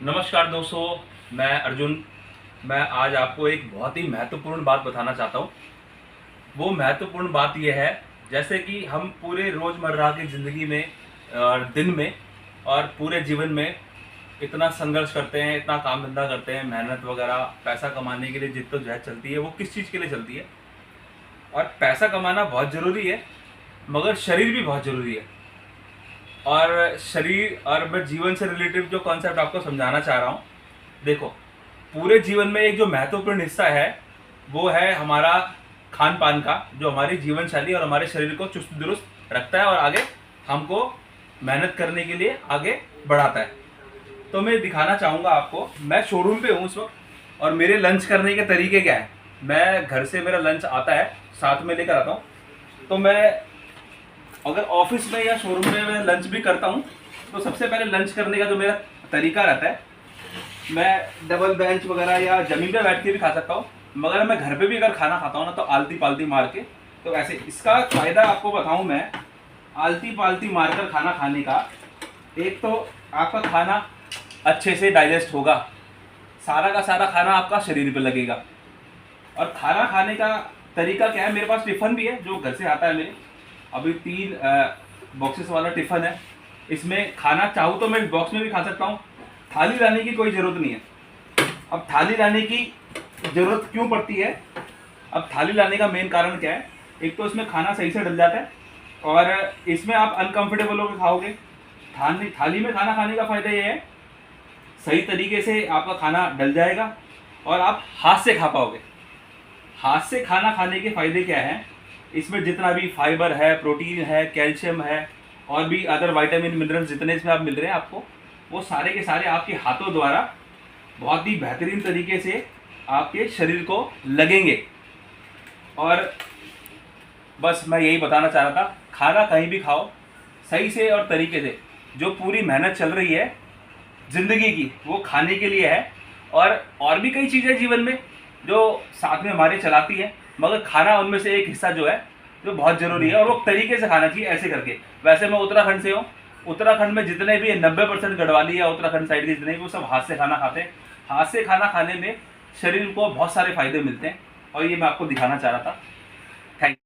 नमस्कार दोस्तों, मैं अर्जुन। मैं आज आपको एक बहुत ही महत्वपूर्ण बात बताना चाहता हूँ। वो महत्वपूर्ण बात यह है, जैसे कि हम पूरे रोज़मर्रा की ज़िंदगी में दिन में और पूरे जीवन में इतना संघर्ष करते हैं, इतना काम धंधा करते हैं, मेहनत वगैरह पैसा कमाने के लिए जिद्दोजहद चलती है। वो किस चीज़ के लिए चलती है? और पैसा कमाना बहुत ज़रूरी है, मगर शरीर भी बहुत ज़रूरी है। और शरीर और मैं जीवन से रिलेटेड जो कॉन्सेप्ट आपको समझाना चाह रहा हूँ, देखो, पूरे जीवन में एक जो महत्वपूर्ण हिस्सा है वो है हमारा खान पान का, जो हमारी जीवन शैली और हमारे शरीर को चुस्त दुरुस्त रखता है और आगे हमको मेहनत करने के लिए आगे बढ़ाता है। तो मैं दिखाना चाहूँगा आपको, मैं शोरूम पे हूँ उस वक्त और मेरे लंच करने के तरीके क्या है। मैं घर से मेरा लंच आता है, साथ में लेकर आता हूँ। तो मैं अगर ऑफिस में या शोरूम में मैं लंच भी करता हूँ तो सबसे पहले लंच करने का जो मेरा तरीका रहता है, मैं डबल बेंच वगैरह या ज़मीन पे बैठ के भी खा सकता हूँ, मगर मैं घर पे भी अगर खाना खाता हूँ ना तो आलती पालती मार के। तो ऐसे इसका फ़ायदा आपको बताऊँ मैं, आलती पालती मारकर खाना खाने का, एक तो आपका खाना अच्छे से डाइजेस्ट होगा, सारा का सारा खाना आपका शरीर पे लगेगा। और खाना खाने का तरीका क्या है, मेरे पास टिफ़िन भी है जो घर से आता है मेरे। अभी 3 बॉक्सेस वाला टिफ़िन है। इसमें खाना चाहूँ तो मैं इस बॉक्स में भी खा सकता हूँ। थाली लाने की कोई ज़रूरत नहीं है। अब थाली लाने की ज़रूरत क्यों पड़ती है? अब थाली लाने का मेन कारण क्या है? एक तो इसमें खाना सही से डल जाता है और इसमें आप अनकंफर्टेबल होकर खाओगे। थाली थाली में खाना खाने का फ़ायदा ये है, सही तरीके से आपका खाना डल जाएगा और आप हाथ से खा पाओगे। हाथ से खाना खाने के फ़ायदे क्या हैं? इसमें जितना भी फाइबर है, प्रोटीन है, कैल्शियम है और भी अदर विटामिन मिनरल्स जितने इसमें आप मिल रहे हैं आपको, वो सारे के सारे आपके हाथों द्वारा बहुत ही बेहतरीन तरीके से आपके शरीर को लगेंगे। और बस मैं यही बताना चाह रहा था, खाना कहीं भी खाओ सही से और तरीके से। जो पूरी मेहनत चल रही है ज़िंदगी की, वो खाने के लिए है। और भी कई चीज़ें जीवन में जो साथ में हमारे चलाती है, मगर खाना उनमें से एक हिस्सा जो है जो बहुत ज़रूरी है, और वो तरीके से खाना चाहिए ऐसे करके। वैसे मैं उत्तराखंड से हूँ। उत्तराखंड में जितने भी 90% गढ़वाली या उत्तराखंड साइड के जितने भी, वो सब हाथ से खाना खाते हैं। हाथ से खाना खाने में शरीर को बहुत सारे फायदे मिलते हैं और ये मैं आपको दिखाना चाह रहा था।